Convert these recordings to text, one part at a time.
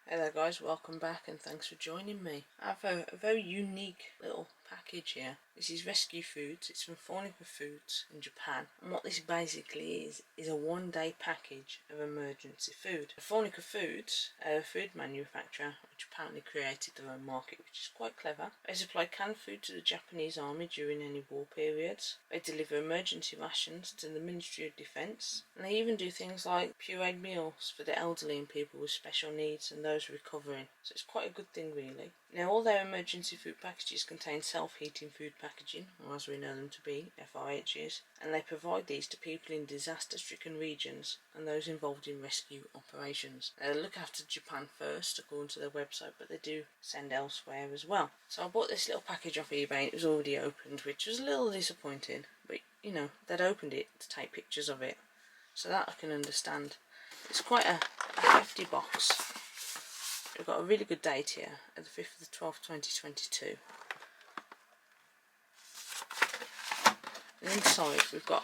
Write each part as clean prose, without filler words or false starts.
Hello guys, welcome back and thanks for joining me. I have a very unique little package here. This is Rescue Foods. It's from Fornica Foods in Japan, and what this basically is a one-day package of emergency food. Fornica Foods, a food manufacturer which apparently created their own market, which is quite clever. They supply canned food to the Japanese army during any war periods. They deliver emergency rations to the Ministry of Defence, and they even do things like pureed meals for the elderly and people with special needs and those recovering. So it's quite a good thing really. Now all their emergency food packages contain self-heating food packaging, or as we know them to be, FRHs, and they provide these to people in disaster-stricken regions and those involved in rescue operations. They look after Japan first according to their website, but they do send elsewhere as well. So I bought this little package off eBay and it was already opened, which was a little disappointing, but you know, they'd opened it to take pictures of it, so that I can understand. It's quite a hefty box. We've got a really good date here, at the 5th of the 12th 2022. And inside we've got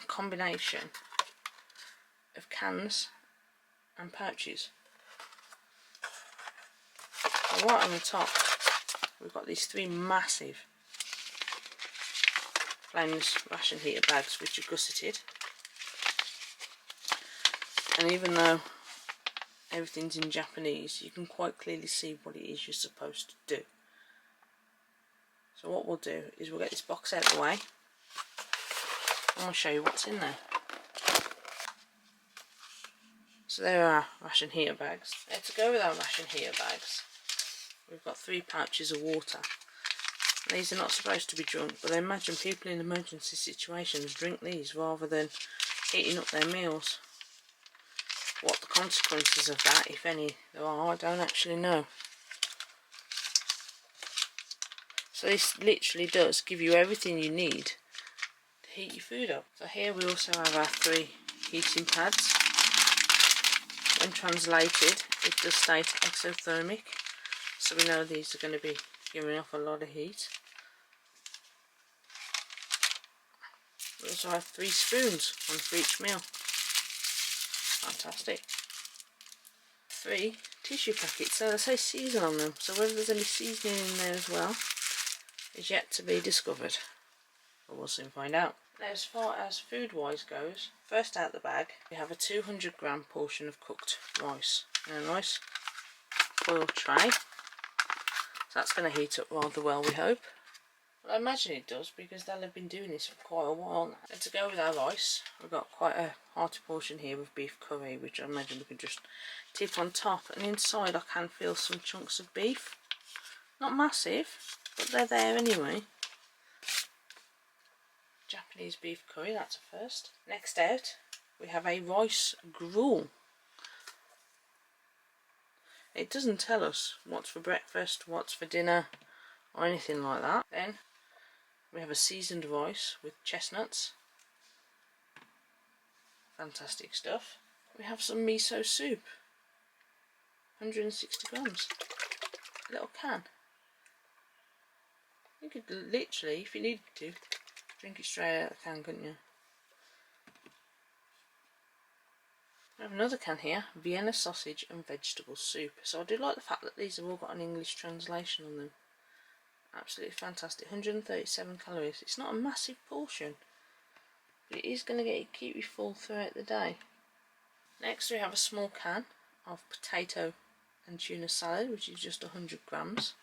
a combination of cans and pouches. So right on the top we've got these three massive Flames ration heater bags which are gusseted. And even though everything's in Japanese, you can quite clearly see what it is you're supposed to do. So what we'll do is we'll get this box out of the way and I'll show you what's in there. So there are our ration heater bags. Now to go with our ration heater bags, we've got 3 pouches of water. These are not supposed to be drunk, but I imagine people in emergency situations drink these rather than heating up their meals. What the consequences of that, if any there are, I don't actually know. So this literally does give you everything you need to heat your food up. So here we also have our 3 heating pads. When translated, it does state exothermic, so we know these are going to be giving off a lot of heat. We also have 3 spoons, one for each meal. Fantastic. 3 tissue packets, so they say season on them, so whether there's any seasoning in there as well is yet to be discovered, but we'll soon find out. Now as far as food wise goes, first out the bag we have a 200g portion of cooked rice in a nice foil tray. So that's going to heat up rather well, we hope. Well, I imagine it does because they'll have been doing this for quite a while now. And to go with our rice, we've got quite a hearty portion here of beef curry, which I imagine we can just tip on top. And inside I can feel some chunks of beef. Not massive, but they're there anyway. Japanese beef curry, that's a first. Next out, we have a rice gruel. It doesn't tell us what's for breakfast, what's for dinner, or anything like that. Then we have a seasoned rice with chestnuts. Fantastic stuff. We have some miso soup. 160g. A little can. You could literally, if you needed to, drink it straight out of the can, couldn't you? We have another can here, Vienna sausage and vegetable soup. So I do like the fact that these have all got an English translation on them. Absolutely fantastic. 137 calories. It's not a massive portion, but it is going to keep you full throughout the day. Next we have a small can of potato and tuna salad, which is just 100g.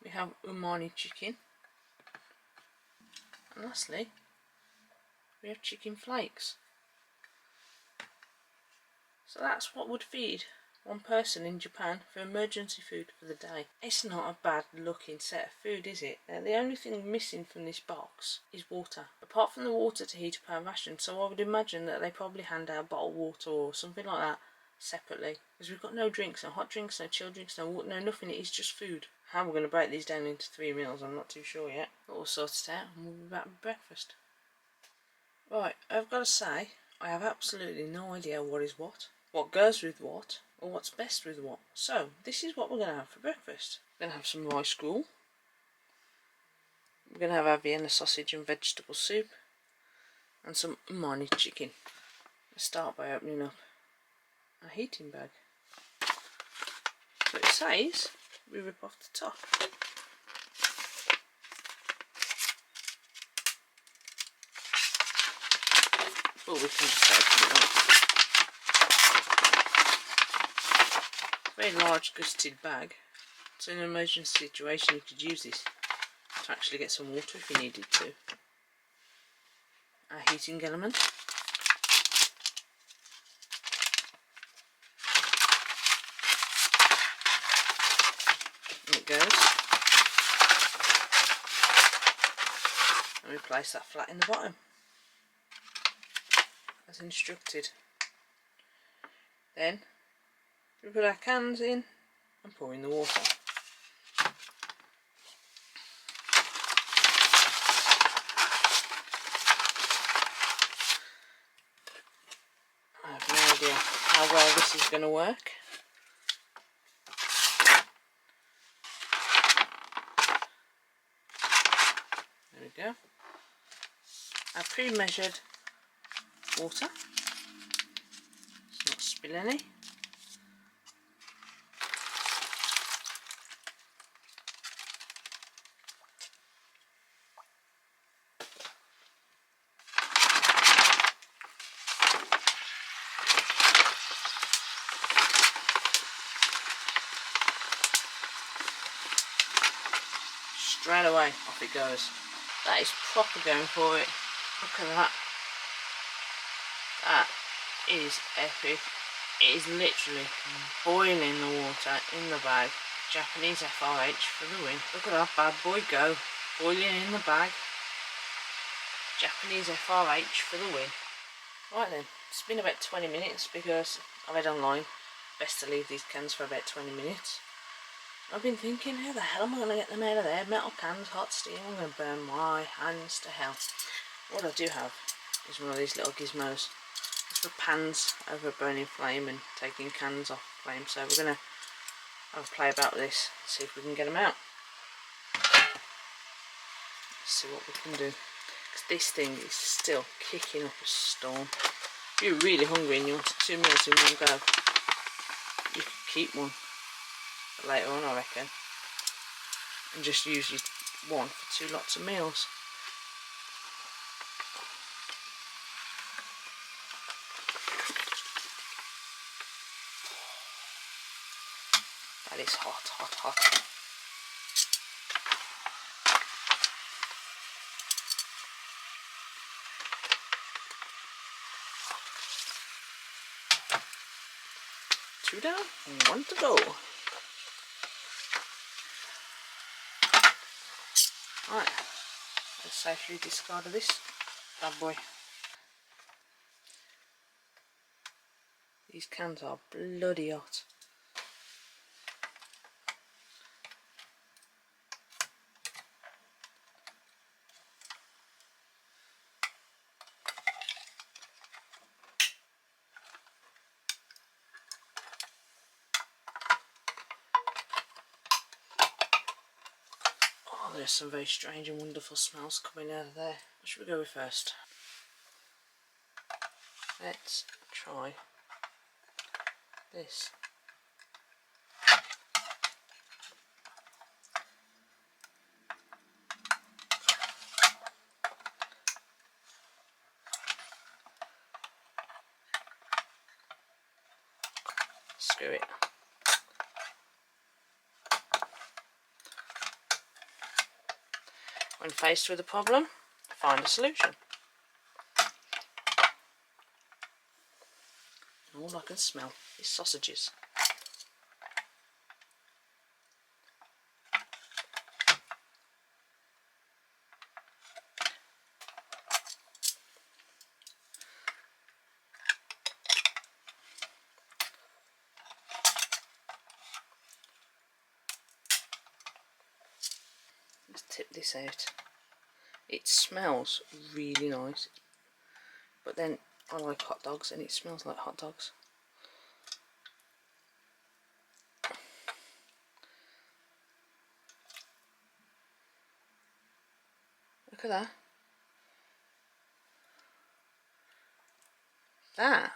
We have umami chicken. And lastly, we have chicken flakes. So that's what would feed one person in Japan for emergency food for the day. It's not a bad looking set of food, is it? Now, the only thing missing from this box is water. Apart from the water to heat up our ration, so I would imagine that they probably hand out bottled water or something like that separately. Because we've got no drinks, no hot drinks, no chilled drinks, no water, no nothing. It is just food. How we're going to break these down into 3 meals, I'm not too sure yet. But we'll sort it out and we'll be back with breakfast. Right, I've got to say, I have absolutely no idea what is what goes with what, or what's best with what. So, this is what we're going to have for breakfast. We're going to have some rice gruel. We're going to have our Vienna sausage and vegetable soup. And some umami chicken. Let's start by opening up a heating bag. So it says we rip off the top. Or we can just open it up. Very large gusseted bag. So in an emergency situation you could use this to actually get some water if you needed to. Our heating element. And it goes. And we place that flat in the bottom, as instructed. Then we put our cans in and pour in the water. I have no idea how well this is going to work. There we go. Our pre-measured water. Let's not spill any. Straight away off it goes. That is proper going for it. Look at that. That is epic. It is literally boiling the water in the bag. Japanese FRH for the win. Look at that bad boy go. Boiling in the bag. Japanese FRH for the win. Right then, it's been about 20 minutes because I read online best to leave these cans for about 20 minutes. I've been thinking, how the hell am I going to get them out of there? Metal cans, hot steel, I'm going to burn my hands to hell. What I do have is one of these little gizmos. It's for pans over a burning flame and taking cans off flame. So we're going to have a play about with this, see if we can get them out. Let's see what we can do. Because this thing is still kicking up a storm. If you're really hungry and you wanted 2 meals in one go, you could keep one later on, I reckon, and just use your one for 2 lots of meals. That is hot, hot, hot. Two down and 1 to go. Right, let's safely discard of this bad boy. These cans are bloody hot. Oh, there's some very strange and wonderful smells coming out of there. What should we go with first? Let's try this. Screw it. When faced with a problem, find a solution. All I can smell is sausages. Let's tip this out. It smells really nice, but then I like hot dogs and it smells like hot dogs. Look at that. That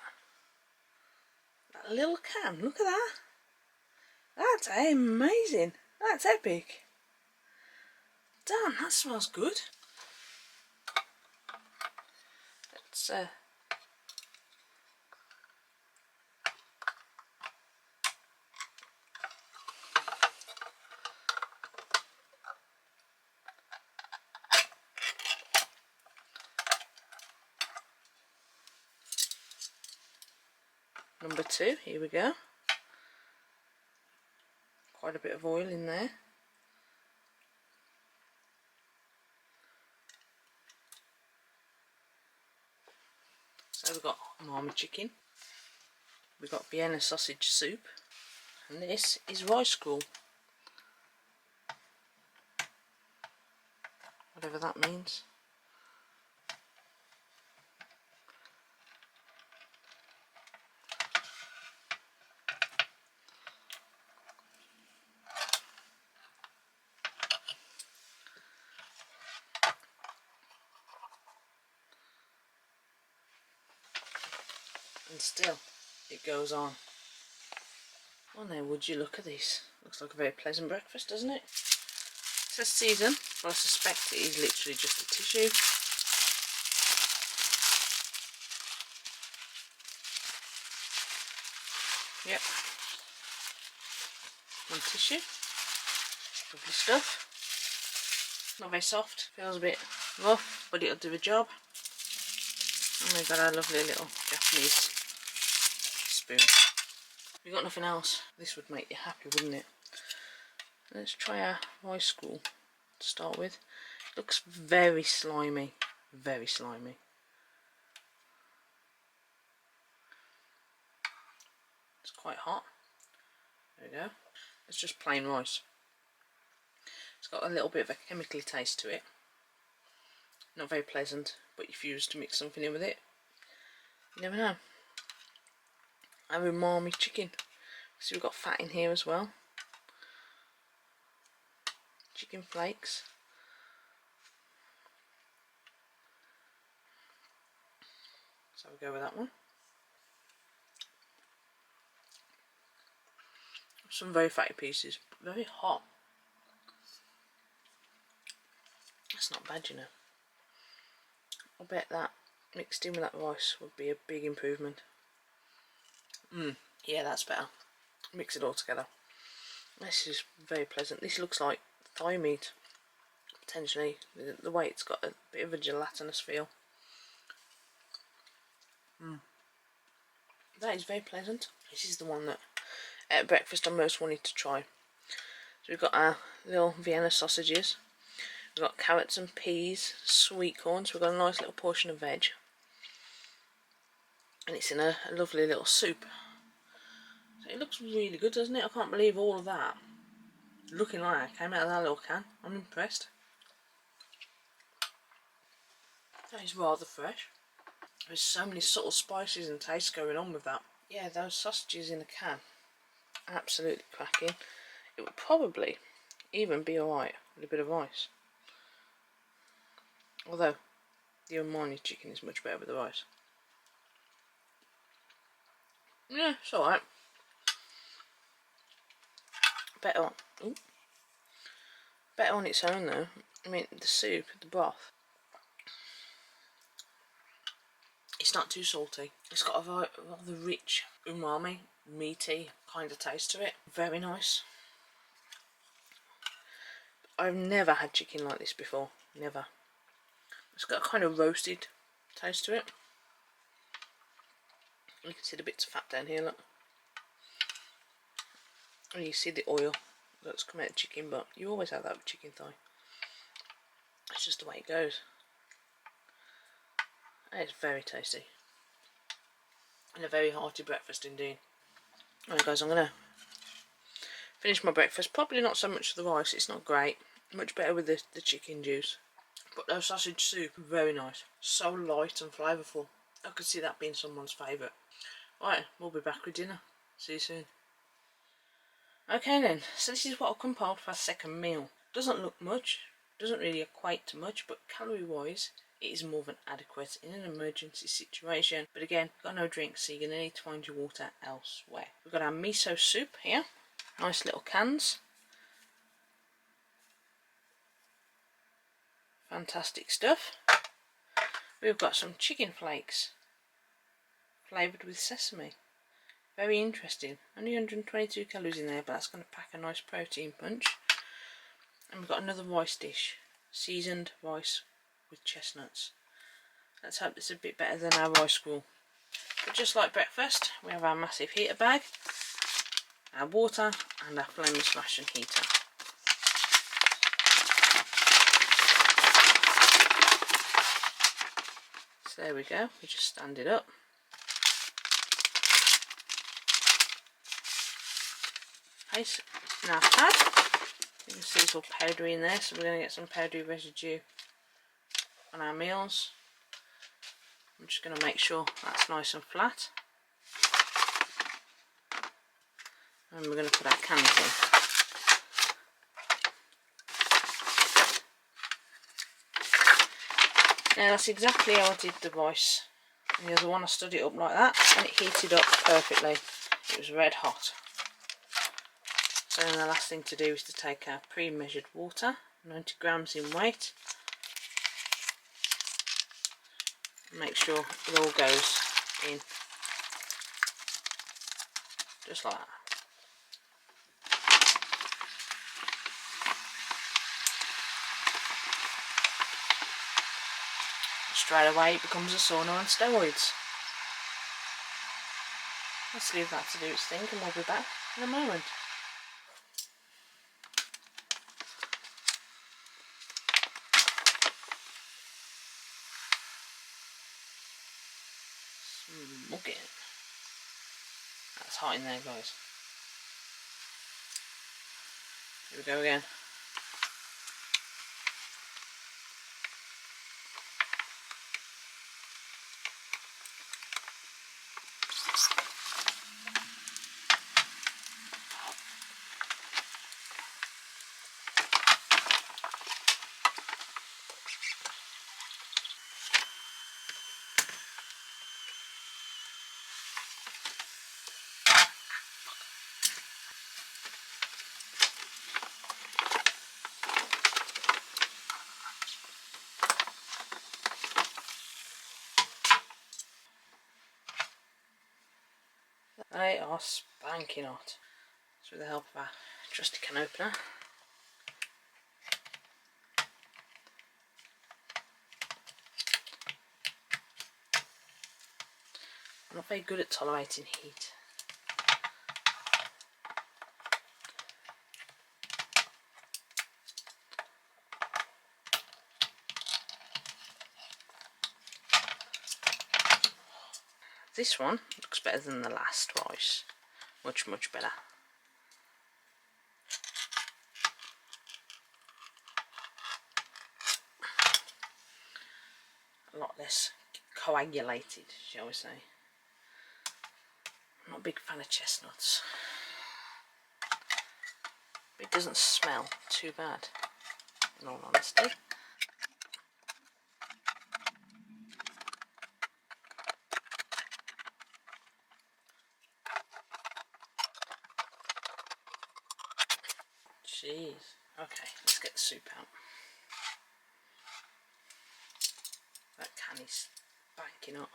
little can, look at that. That's amazing. That's epic. Damn, that smells good. Let's number 2, here we go. Quite a bit of oil in there. So we've got MRE chicken, we've got Vienna sausage soup, and this is rice gruel. Whatever that means. And still, it goes on. Well now, would you look at this? Looks like a very pleasant breakfast, doesn't it? It says season, but I suspect it is literally just a tissue. Yep. One tissue. Lovely stuff. Not very soft. Feels a bit rough, but it'll do the job. And we've got our lovely little Japanese spoon. We've got nothing else. This would make you happy, wouldn't it? Let's try our rice gruel to start with. It looks very slimy. Very slimy. It's quite hot. There we go. It's just plain rice. It's got a little bit of a chemically taste to it. Not very pleasant, but if you used to mix something in with it, you never know. Our umami chicken. So we've got fat in here as well. Chicken flakes. So we'll go with that one. Some very fatty pieces, very hot. That's not bad, you know. I bet that mixed in with that rice would be a big improvement. Yeah, that's better. Mix it all together. This is very pleasant. This looks like thigh meat, potentially. The way it's got a bit of a gelatinous feel. That is very pleasant. This is the one that at breakfast I most wanted to try. So we've got our little Vienna sausages. We've got carrots and peas, sweet corn, so we've got a nice little portion of veg. And it's in a lovely little soup. So it looks really good, doesn't it? I can't believe all of that looking like it came out of that little can. I'm impressed. That is rather fresh. There's so many subtle spices and tastes going on with that. Yeah, those sausages in a can, absolutely cracking. It would probably even be alright with a bit of rice. Although the umami chicken is much better with the rice. Yeah, it's alright. Better on its own though. I mean, the soup, the broth, it's not too salty. It's got a rather rich umami, meaty kind of taste to it. Very nice. I've never had chicken like this before. Never. It's got a kind of roasted taste to it. You can see the bits of fat down here, look. And you see the oil that's come out of chicken, but you always have that with chicken thigh. It's just the way it goes. And it's very tasty. And a very hearty breakfast indeed. Alright guys, I'm going to finish my breakfast. Probably not so much the rice, it's not great. Much better with the chicken juice. But the sausage soup, very nice. So light and flavourful. I could see that being someone's favourite. Right, we'll be back with dinner. See you soon. Okay then, so this is what I've compiled for our second meal. Doesn't look much, doesn't really equate to much, but calorie wise it is more than adequate in an emergency situation. But again, got no drink, so you're going to need to find your water elsewhere. We've got our miso soup here. Nice little cans. Fantastic stuff. We've got some chicken flakes flavoured with sesame. Very interesting. Only 122 calories in there, but that's going to pack a nice protein punch. And we've got another rice dish. Seasoned rice with chestnuts. Let's hope it's a bit better than our rice gruel. But just like breakfast, we have our massive heater bag, our water and our flameless ration heater. So there we go, we just stand it up. Place in our pad. You can see it's all powdery in there, so we're going to get some powdery residue on our meals. I'm just going to make sure that's nice and flat. And we're going to put our cans in. Now that's exactly how I did the rice. And the other one I stood it up like that and it heated up perfectly. It was red hot. So then the last thing to do is to take our pre-measured water, 90 grams in weight. Make sure it all goes in. Just like that. Straight away it becomes a sauna on steroids. Let's leave that to do its thing and we'll be back in a moment. Smoking. That's hot in there, guys. Here we go again. They are spanking hot. So with the help of our trusty can opener, I'm not very good at tolerating heat. This one looks better than the last rice. Much, much better. A lot less coagulated, shall we say. I'm not a big fan of chestnuts. But it doesn't smell too bad, in all honesty. Jeez. Okay, let's get the soup out. That can is banking up.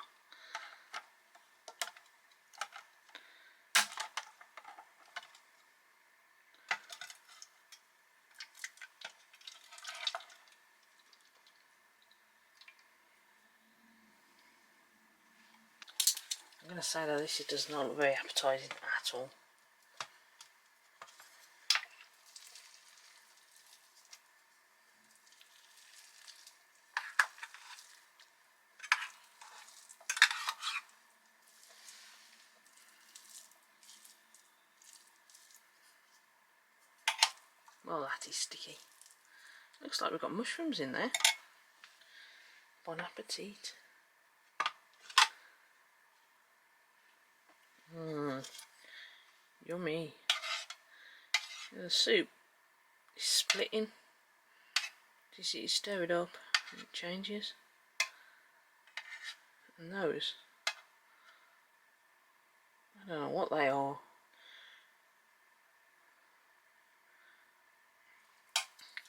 I'm going to say that this does not look very appetising at all. Well, that is sticky. Looks like we've got mushrooms in there. Bon appetit. Yummy. The soup is splitting. Do you see it stir it up and it changes? And those, I don't know what they are.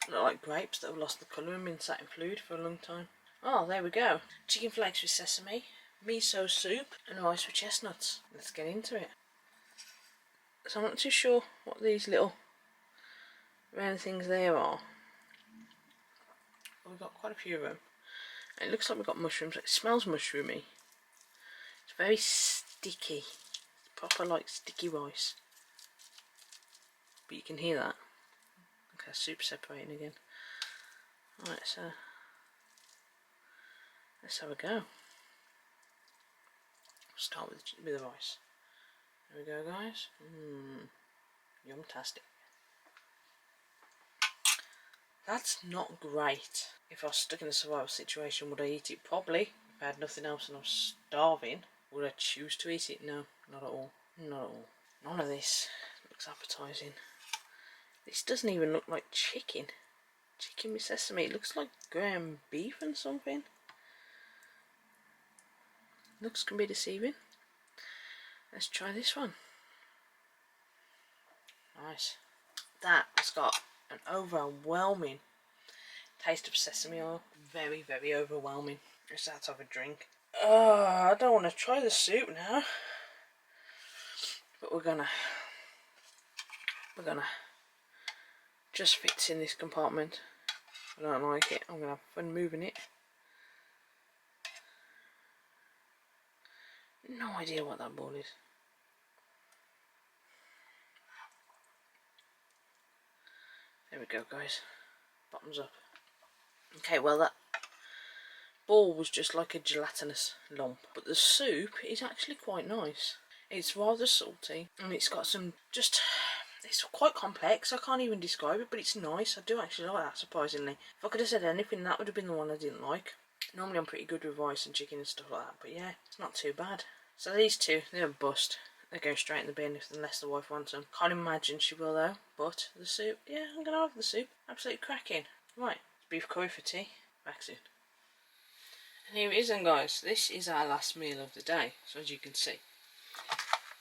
Look like grapes that have lost the colour and been sat in fluid for a long time. Oh, there we go. Chicken flakes with sesame, miso soup and rice with chestnuts. Let's get into it. So I'm not too sure what these little round things there are. But we've got quite a few of them. And it looks like we've got mushrooms. It smells mushroomy. It's very sticky. Proper like sticky rice. But you can hear that. Okay, soup separating again. Right, so let's have a go. Start with the rice. There we go, guys. Yum-tastic. That's not great. If I was stuck in a survival situation, would I eat it? Probably. If I had nothing else and I was starving, would I choose to eat it? No, not at all. Not at all. None of this looks appetising. This doesn't even look like chicken. Chicken with sesame. It looks like ground beef and something. Looks can be deceiving. Let's try this one. Nice. That has got an overwhelming taste of sesame oil. Very, very overwhelming. Just out of a drink. Oh, I don't want to try the soup now. But we're gonna just fits in this compartment. I don't like it. I'm gonna have fun moving it. No idea what that ball is. There we go, guys. Bottoms up. Okay, well that ball was just like a gelatinous lump, but the soup is actually quite nice. It's rather salty and it's got some it's quite complex. I can't even describe it, but it's nice. I do actually like that, surprisingly. If I could have said anything, that would have been the one I didn't like. Normally I'm pretty good with rice and chicken and stuff like that, but yeah, it's not too bad. So these two, they're a bust. They go straight in the bin unless the wife wants them. Can't imagine she will though. But the soup, yeah, I'm gonna have the soup. Absolutely cracking. Right, beef curry for tea. Back soon. And here it is then, guys. This is our last meal of the day. So as you can see,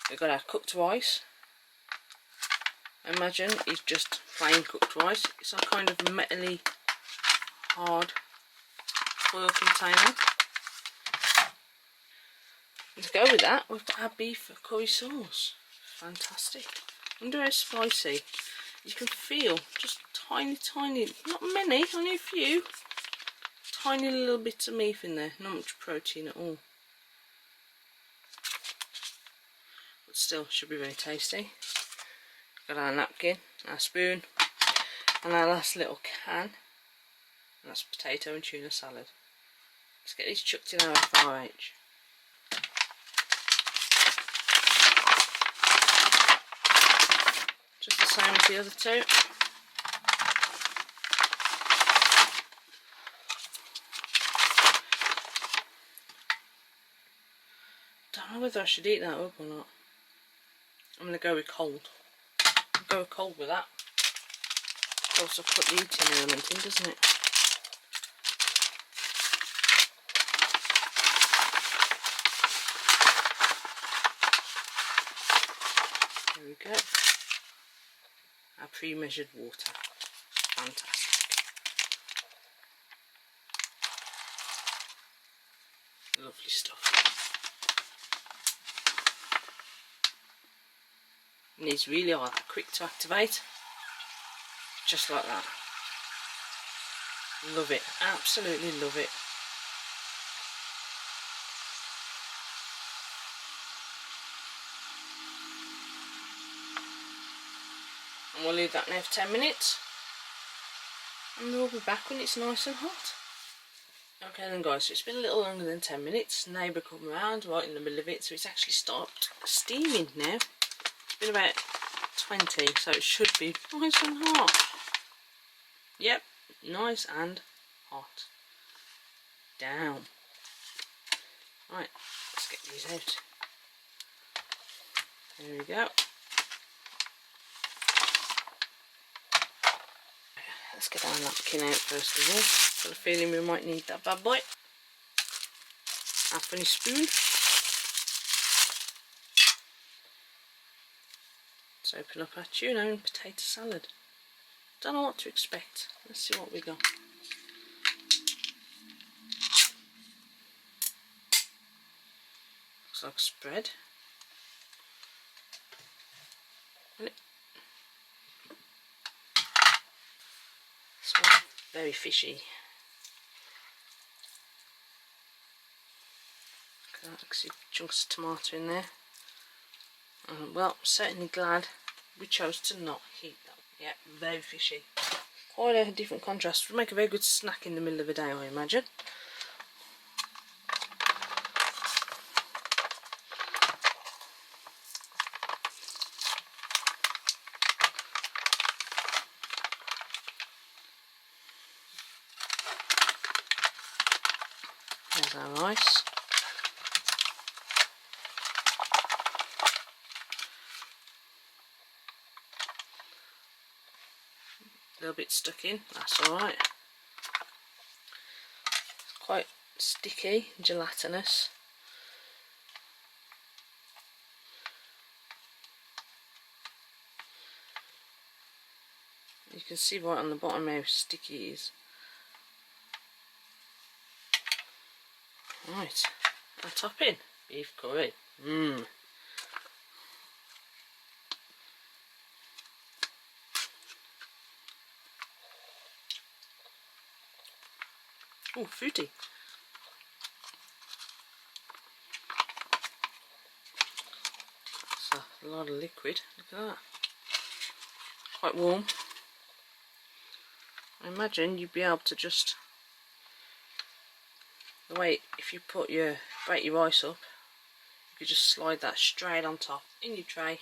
we've got our cooked rice. Imagine it's just plain cooked rice. It's a kind of metally hard foil container. And to go with that, we've got our beef curry sauce. Fantastic. I wonder how spicy. You can feel just tiny, not many, only a few. Tiny little bits of meat in there. Not much protein at all. But still, should be very tasty. Got our napkin, our spoon, and our last little can. And that's potato and tuna salad. Let's get these chucked in our FRH. Just the same as the other two. Don't know whether I should eat that up or not. I'm going to go with cold. Go cold with that. Also put the eating element in, doesn't it? There we go. Our pre-measured water. Fantastic. Lovely stuff. And these really are quick to activate. Just like that. Love it. Absolutely love it. And we'll leave that now for 10 minutes. And we'll be back when it's nice and hot. Okay then, guys, so it's been a little longer than 10 minutes. Neighbour come around right in the middle of it, so it's actually stopped steaming now. It's been about 20, so it should be nice and hot. Yep, nice and hot. Down. Right, let's get these out. There we go. Let's get our napkin out first of all. Got a feeling we might need that bad boy. Our funny spoon. Let's open up our tuna and potato salad. Don't know what to expect. Let's see what we got. Looks like spread. Smells very fishy. Look at that, see chunks of tomato in there. Well, certainly glad we chose to not heat that. Yeah, very fishy. Quite a different contrast. Would make a very good snack in the middle of the day, I imagine. There's our rice. A little bit stuck in, that's alright. Quite sticky, gelatinous. You can see right on the bottom how sticky it is. Right, our topping, beef curry. Oh, fruity. That's a lot of liquid, look at that. Quite warm. I imagine you'd be able to just, the way if you break your rice up, you could just slide that straight on top in your tray.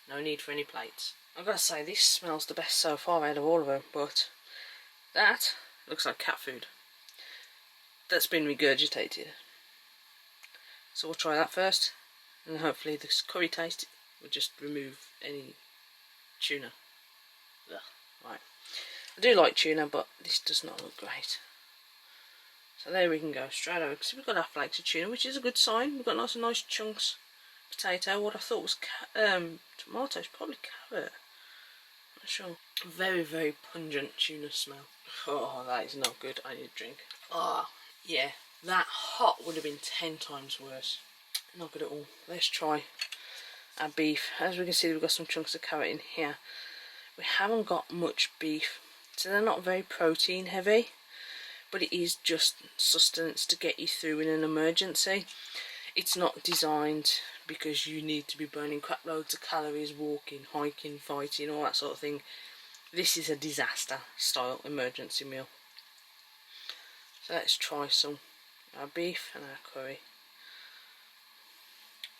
No need for any plates. I've got to say, this smells the best so far out of all of them, but that looks like cat food that's been regurgitated. So we'll try that first, and hopefully this curry taste will just remove any tuna. Ugh. Right, I do like tuna, but this does not look great. So there we can go straight over, because we've got our flakes of tuna, which is a good sign. We've got nice chunks. Potato, what I thought was tomatoes, probably carrot. Not sure. Very pungent tuna smell. Oh, that is not good. I need a drink. Oh, yeah. That hot would have been 10 times worse. Not good at all. Let's try our beef. As we can see, we've got some chunks of carrot in here. We haven't got much beef, so they're not very protein heavy, but it is just sustenance to get you through in an emergency. It's not designed because you need to be burning crap loads of calories, walking, hiking, fighting, all that sort of thing. This is a disaster style emergency meal. So let's try some our beef and our curry.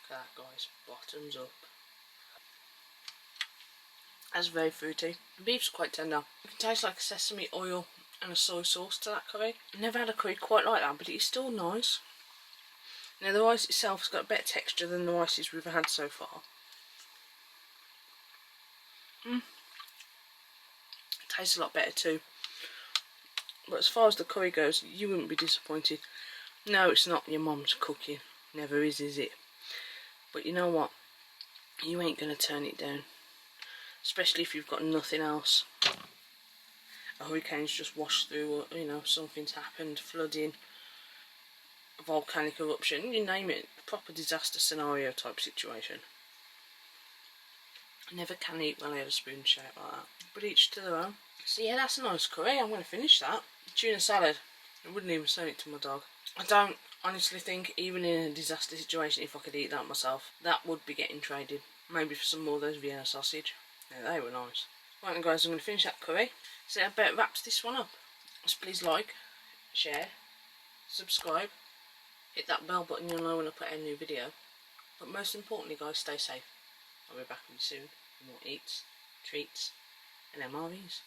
Look at that, guys, bottoms up. That's very fruity. The beef's quite tender. It can taste like sesame oil and a soy sauce to that curry. I've never had a curry quite like that, but it's still nice. Now the rice itself has got a better texture than the rices we've had so far. It tastes a lot better too. But as far as the curry goes, you wouldn't be disappointed. No, it's not your mum's cooking. Never is it? But you know what? You ain't going to turn it down. Especially if you've got nothing else. A hurricane's just washed through, or, you know, something's happened, flooding, a volcanic eruption, you name it. Proper disaster scenario type situation. I never can eat when I have a spoon shape like that. But each to their own. So yeah, that's a nice curry. I'm going to finish that. Tuna salad. I wouldn't even serve it to my dog. I don't honestly think, even in a disaster situation, if I could eat that myself, that would be getting traded. Maybe for some more of those Vienna sausage. Yeah, they were nice. Right then guys, I'm going to finish that curry. So I bet wraps this one up. So please like, share, subscribe, hit that bell button, you'll know when I put out a new video. But most importantly guys, stay safe. I'll be back with you soon for more eats, treats and MREs.